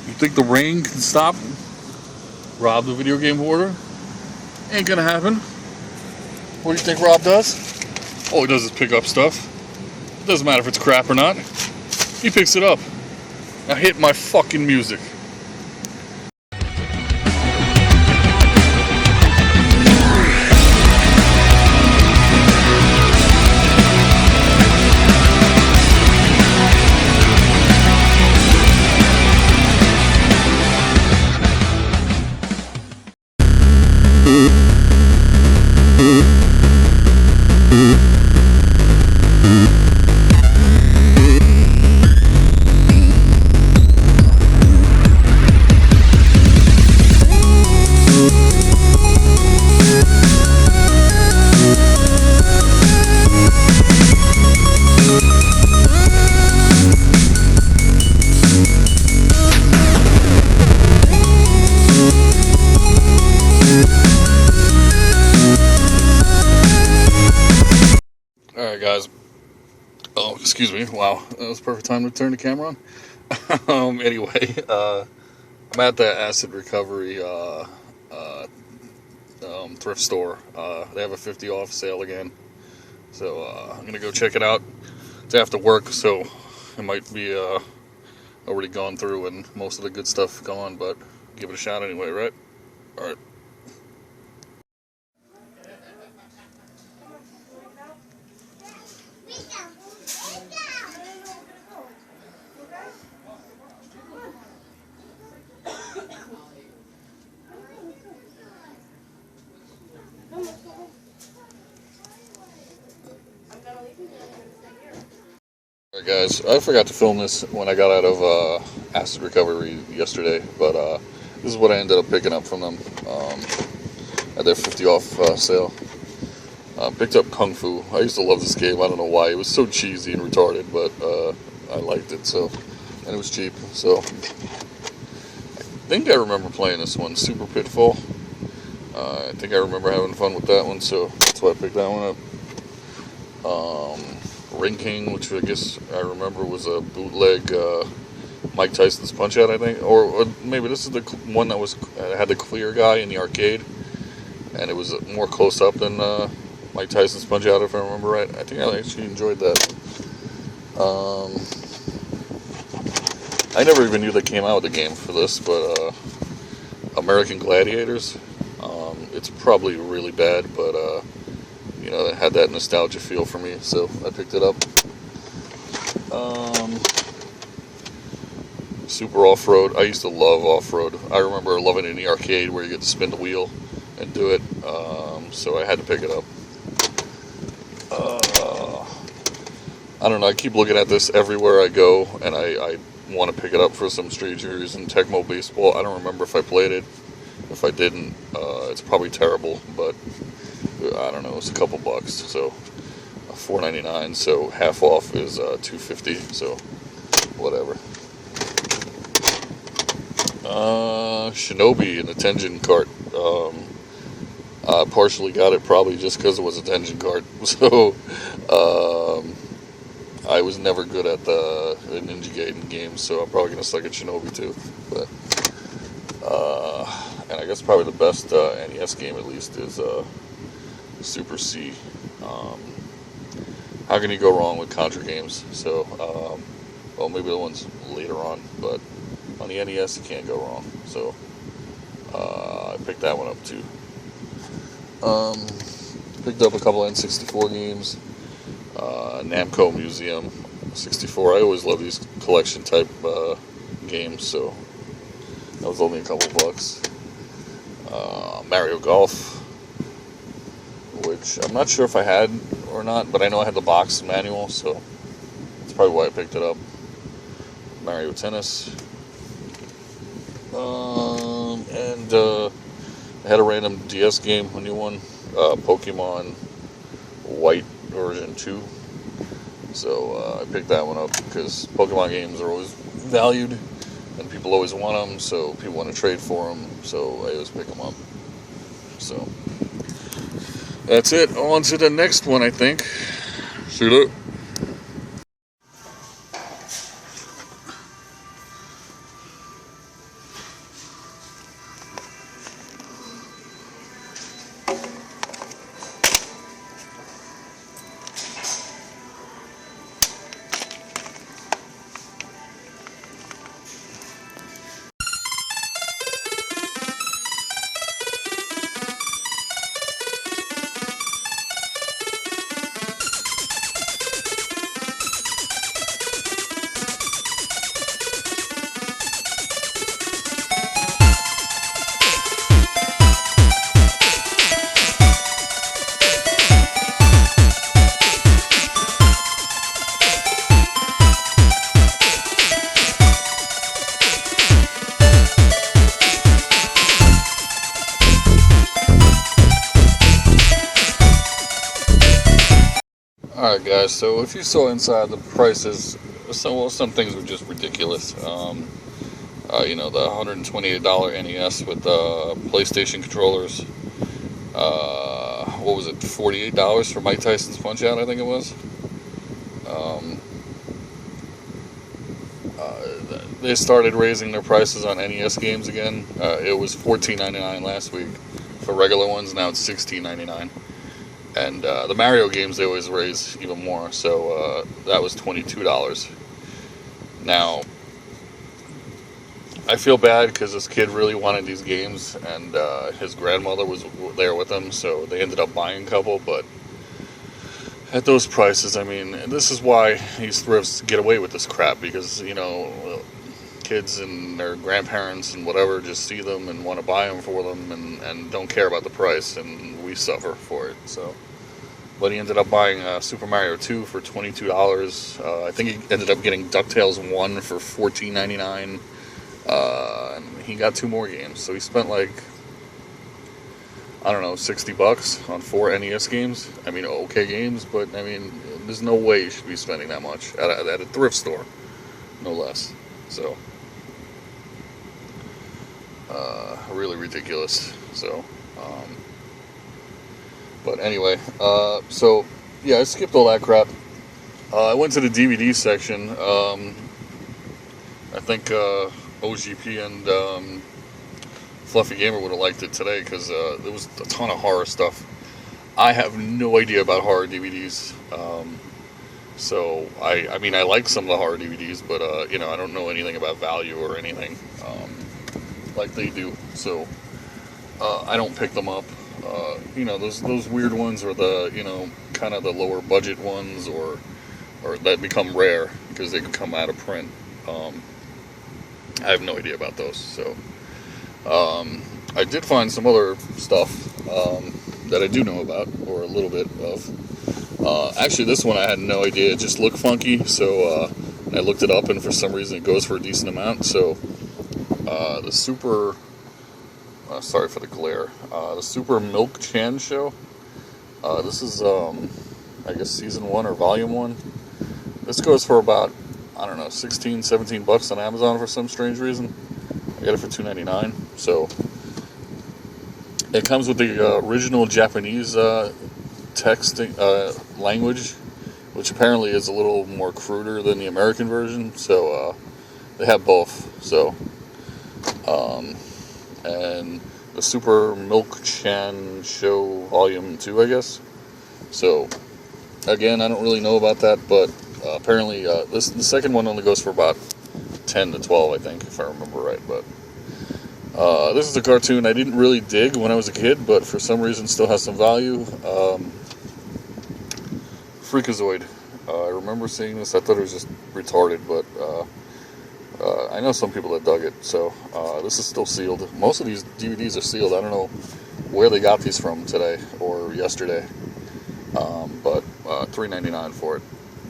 You think the rain can stop Rob the video game hoarder? Ain't gonna happen. What do you think Rob does? All he does is pick up stuff. It doesn't matter if it's crap or not. He picks it up. Now hit my fucking music. Alright guys, oh excuse me, wow, that was the perfect time to turn the camera on. Anyway, I'm at the acid recovery thrift store. They have a 50 off sale again, so I'm gonna go check it out. It's after work, so it might be already gone through and most of the good stuff gone, but give it a shot anyway, right? Alright. Alright guys, I forgot to film this when I got out of acid recovery yesterday, but this is what I ended up picking up from them at their 50 off sale. Picked up Kung Fu. I used to love this game. I don't know why. It was so cheesy and retarded, but I liked it. So, and it was cheap. So I think I remember playing this one, Super Pitfall. I think I remember having fun with that one, so that's why I picked that one up. Ring King, which I guess I remember was a bootleg Mike Tyson's Punch-Out, I think, or maybe this is the one that was had the clear guy in the arcade, and it was more close up than Mike Tyson's Punch-Out, if I remember right. I think I actually enjoyed that. I never even knew they came out with a game for this, but American Gladiators. It's probably really bad, but you know, it had that nostalgia feel for me, so I picked it up. Super Off-Road. I used to love Off-Road. I remember loving it in the arcade where you get to spin the wheel and do it, so I had to pick it up. I don't know, I keep looking at this everywhere I go, and I want to pick it up for some strange reason. Tecmo Baseball. I don't remember if I played it. If I didn't, it's probably terrible, but I don't know, it's a couple bucks, so $4.99, so half off is $2.50, so whatever. Shinobi in the Tenjin cart. I partially got it probably just because it was a Tenjin cart, so I was never good at the Ninja Gaiden games, so I'm probably going to suck at Shinobi too, but and I guess probably the best NES game at least is Super C. How can you go wrong with Contra games? So, well, maybe the ones later on, but on the NES you can't go wrong. So, I picked that one up too. Picked up a couple N64 games. Namco Museum 64. I always love these collection type games, so that was only a couple bucks. Mario Golf, which I'm not sure if I had or not, but I know I had the box manual, so that's probably why I picked it up. Mario Tennis, and I had a random DS game, a new one, Pokemon White version 2, so I picked that one up because Pokemon games are always valued and people always want them, so people want to trade for them, so I always pick them up. So that's it. On to the next one, I think. See you. guys, so if you saw inside, the prices, some things were just ridiculous. The $128 NES with PlayStation controllers. What was it, $48 for Mike Tyson's Punch-Out, I think it was. They started raising their prices on NES games again. It was $14.99 last week for regular ones. Now it's $16.99. And the Mario games, they always raise even more. So that was $22. Now, I feel bad because this kid really wanted these games, and his grandmother was there with him, so they ended up buying a couple. But at those prices, I mean, this is why these thrifts get away with this crap, because, kids and their grandparents and whatever just see them and want to buy them for them and don't care about the price, and we suffer for it. So, but he ended up buying Super Mario 2 for $22. I think he ended up getting DuckTales 1 for $14.99. And he got 2 more games, so he spent $60 on 4 NES games. I mean, okay games, but I mean, there's no way you should be spending that much at a thrift store, no less. So, really ridiculous. So, but anyway, I skipped all that crap. I went to the DVD section. I think OGP and Fluffy Gamer would have liked it today, because there was a ton of horror stuff. I have no idea about horror DVDs. So I mean, I like some of the horror DVDs, but I don't know anything about value or anything like they do. So I don't pick them up. Those weird ones, or the kind of the lower budget ones, or that become rare because they can come out of print. I have no idea about those. So I did find some other stuff that I do know about, or a little bit of. Actually, this one I had no idea. It just looked funky, so I looked it up, and for some reason it goes for a decent amount. So the Super... sorry for the glare. The Super Milk Chan Show. This is, I guess, Season 1 or Volume 1. This goes for about, I don't know, $16-17 on Amazon for some strange reason. I got it for $2.99. So it comes with the original Japanese text language, which apparently is a little more cruder than the American version. So they have both. So and the Super Milk Chan Show Volume 2, I guess. So again, I don't really know about that, but apparently the second one only goes for about 10 to 12, I think, if I remember right. But this is a cartoon I didn't really dig when I was a kid, but for some reason still has some value. Freakazoid. I remember seeing this. I thought it was just retarded, but I know some people that dug it. So this is still sealed. Most of these DVDs are sealed. I don't know where they got these from today or yesterday, but $3.99 for it.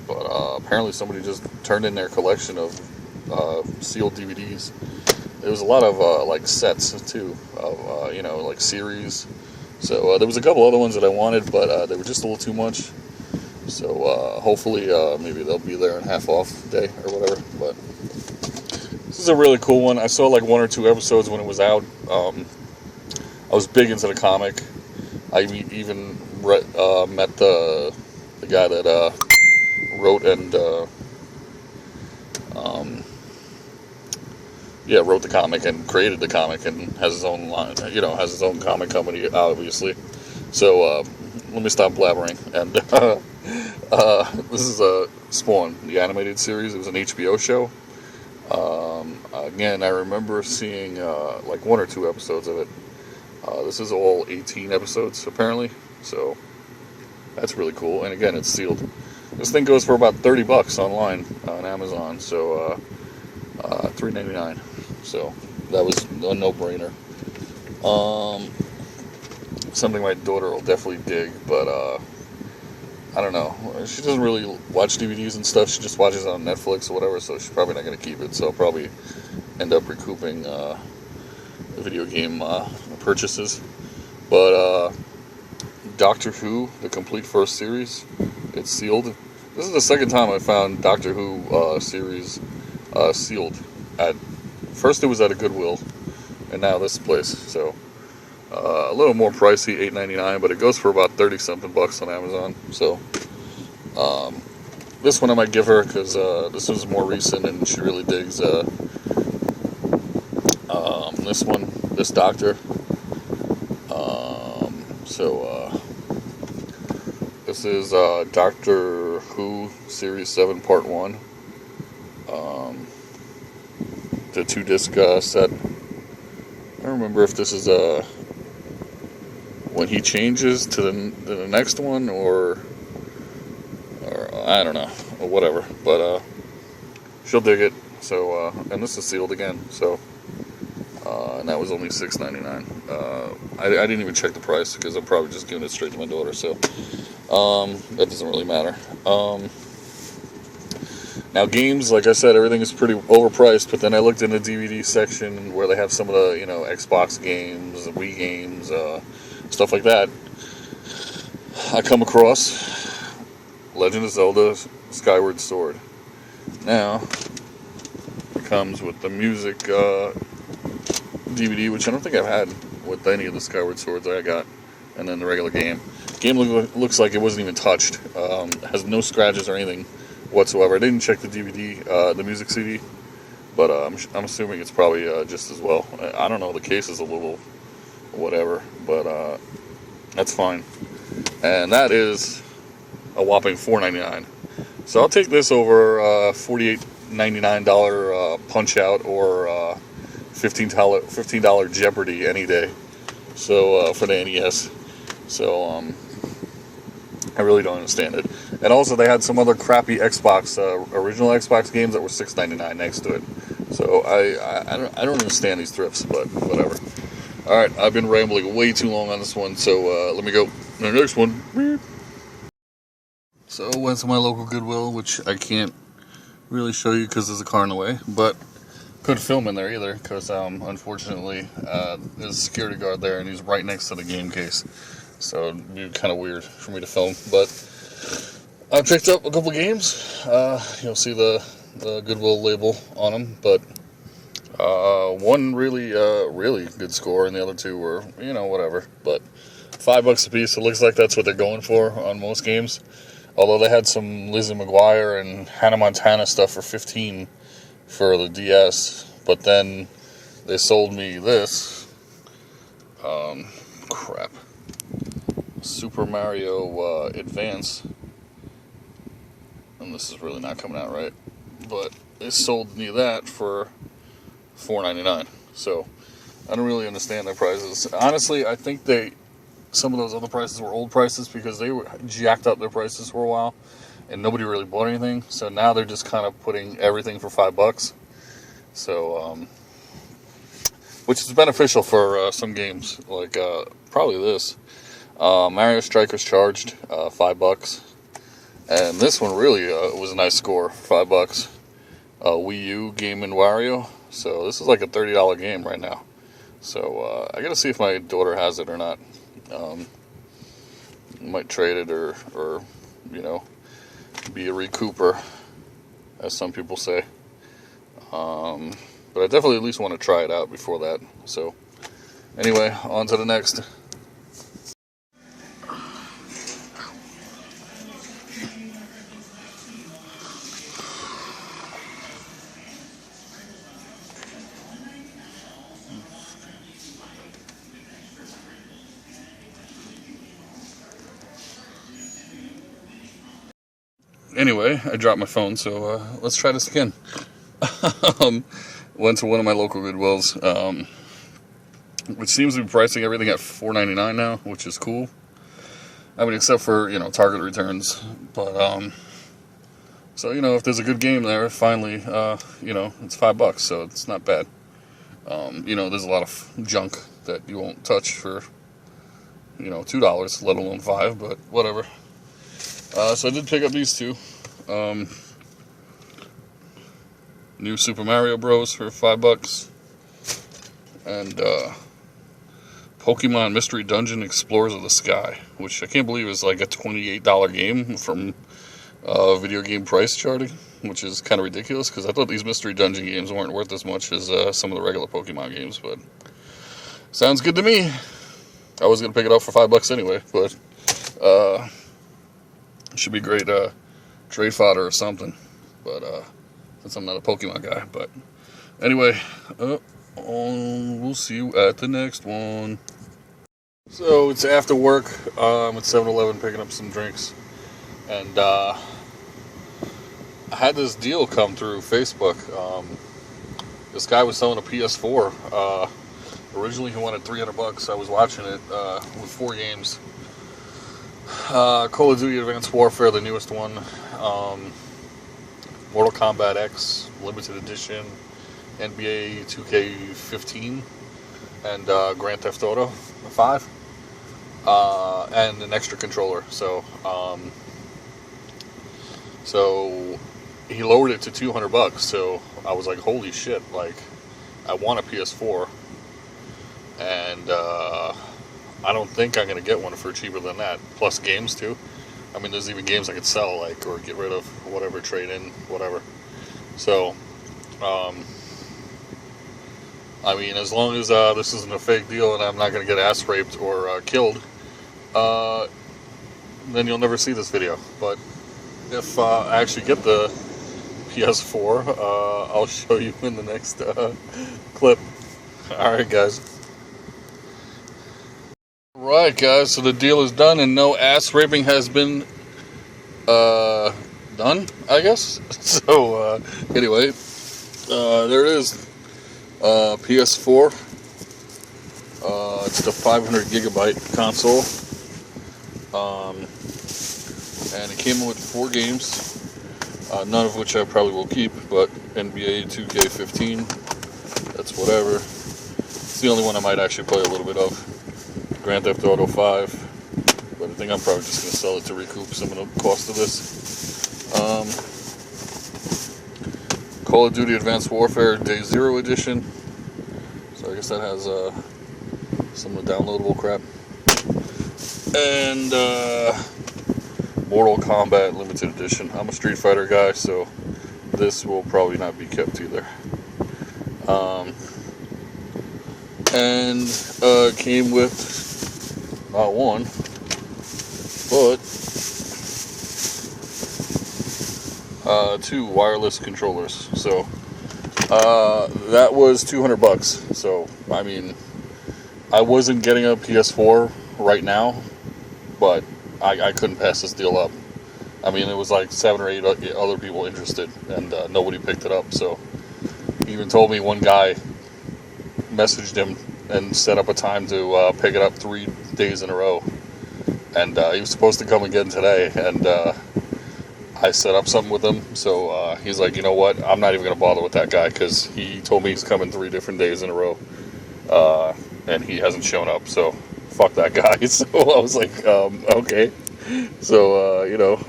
But apparently somebody just turned in their collection of sealed DVDs. There was a lot of sets too, of series. So there was a couple other ones that I wanted, but they were just a little too much. So hopefully maybe they'll be there in half off day or whatever. But this is a really cool one. I saw 1 or 2 episodes when it was out. I was big into the comic. I even met the guy that wrote and wrote the comic and created the comic and has his own line, has his own comic company, obviously. So let me stop blabbering. And this is Spawn, the animated series. It was an HBO show. Again, I remember seeing 1 or 2 episodes of it. This is all 18 episodes, apparently. So that's really cool. And again, it's sealed. This thing goes for about $30 online on Amazon. So $3.99. So that was a no-brainer. Something my daughter will definitely dig, but I don't know. She doesn't really watch DVDs and stuff. She just watches it on Netflix or whatever, so she's probably not going to keep it. So I'll probably end up recouping the video game purchases. But Doctor Who, the complete first series, it's sealed This is the second time I found Doctor Who series sealed. At first, it was at a Goodwill, and now this place. So a little more pricey, $8.99, but it goes for about 30 something bucks on Amazon. So this one I might give her because this was more recent, and she really digs this one, this Doctor. This is Doctor Who Series 7 Part 1. The 2-disc set. I don't remember if this is when he changes to the next one, or I don't know, or whatever. But she'll dig it. So and this is sealed again. So and that was only $6.99. I didn't even check the price because I'm probably just giving it straight to my daughter. So that doesn't really matter. Now games, like I said, everything is pretty overpriced, but then I looked in the DVD section where they have some of the, Xbox games, Wii games, stuff like that. I come across Legend of Zelda Skyward Sword. Now, it comes with the music DVD, which I don't think I've had with any of the Skyward Swords I got, and then the regular game. Game looks like it wasn't even touched. Has no scratches or anything whatsoever. I didn't check the DVD, the music CD, but I'm assuming it's probably just as well. I don't know, the case is a little whatever, but that's fine. And that is a whopping $4.99. So I'll take this over $48.99 Punch Out or $15 Jeopardy any day. So for the NES. So I really don't understand it. And also they had some other crappy Xbox original Xbox games that were $6.99 next to it. So I don't understand these thrifts, but whatever. All right, I've been rambling way too long on this one, so let me go to the next one. So I went to my local Goodwill, which I can't really show you because there's a car in the way, but couldn't film in there either because unfortunately there's a security guard there and he's right next to the game case. So it'd be kind of weird for me to film, but I picked up a couple games. You'll see the Goodwill label on them, but one really good score, and the other two were, whatever. But $5 a piece. It looks like that's what they're going for on most games. Although they had some Lizzie McGuire and Hannah Montana stuff for $15 for the DS, but then they sold me this crap. Super Mario Advance, and this is really not coming out right, but they sold me that for $4.99. So I don't really understand their prices. Honestly, I think some of those other prices were old prices because they were jacked up their prices for a while and nobody really bought anything. So now they're just kind of putting everything for $5. So which is beneficial for some games, like probably this. Mario Strikers charged $5, and this one really was a nice score, $5. Wii U Game and Wario, so this is like a $30 game right now. So I gotta see if my daughter has it or not. Might trade it or be a recouper, as some people say. But I definitely at least want to try it out before that. So anyway, on to the next. Anyway, I dropped my phone, so let's try this again. Went to one of my local Goodwills, which seems to be pricing everything at $4.99 now, which is cool. I mean, except for, Target returns. But, so, if there's a good game there, finally, it's $5, so it's not bad. There's a lot of junk that you won't touch for, $2, let alone $5, but whatever. So I did pick up these two. New Super Mario Bros. For $5. And Pokemon Mystery Dungeon Explorers of the Sky, which I can't believe is like a $28 game from video game price charting, which is kind of ridiculous because I thought these mystery dungeon games weren't worth as much as some of the regular Pokemon games, but sounds good to me. I was going to pick it up for $5 anyway, but it should be great trade fodder or something, but since I'm not a Pokemon guy. But anyway, we'll see you at the next one. So it's after work. I'm at 7-Eleven picking up some drinks, and I had this deal come through Facebook. This guy was selling a PS4. Originally he wanted $300. I was watching it with 4 games. Call of Duty Advanced Warfare, the newest one. Mortal Kombat X Limited Edition, NBA 2K15, and Grand Theft Auto 5. And an extra controller. So he lowered it to $200. So I was like, holy shit! Like, I want a PS4, and I don't think I'm gonna get one for cheaper than that. Plus games too. I mean, there's even games I could sell, like, or get rid of, whatever, trade in, whatever. So, I mean, as long as this isn't a fake deal and I'm not gonna get ass raped or killed, then you'll never see this video. But if I actually get the PS4, I'll show you in the next clip. Alright, guys. Right, guys, so the deal is done and no ass raping has been done, I guess. So, anyway, there it is. PS4. It's the 500 gigabyte console. And it came with 4 games, none of which I probably will keep, but NBA 2K15, that's whatever. It's the only one I might actually play a little bit of. Grand Theft Auto 5, but I think I'm probably just going to sell it to recoup some of the cost of this. Call of Duty Advanced Warfare Day 0 Edition, so I guess that has some of the downloadable crap. And Mortal Kombat Limited Edition. I'm a Street Fighter guy, so this will probably not be kept either. And came with not one, but 2 wireless controllers. So that was $200. So I mean, I wasn't getting a PS4 right now, but I couldn't pass this deal up. I mean, it was like 7 or 8 other people interested, and nobody picked it up. So he even told me one guy messaged him and set up a time to pick it up 3 days in a row. And he was supposed to come again today, and I set up something with him. So he's like, you know what, I'm not even going to bother with that guy, because he told me he's coming 3 different days in a row, and he hasn't shown up. So fuck that guy. So I was like, okay. So you know,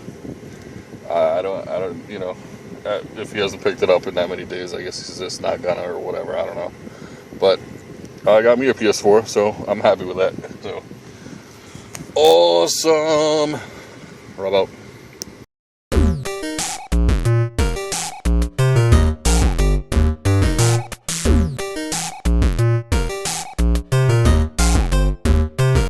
I don't, you know, if he hasn't picked it up in that many days, I guess he's just not gonna, or whatever. I don't know. But I got me a PS4, so I'm happy with that. So awesome. Rub out.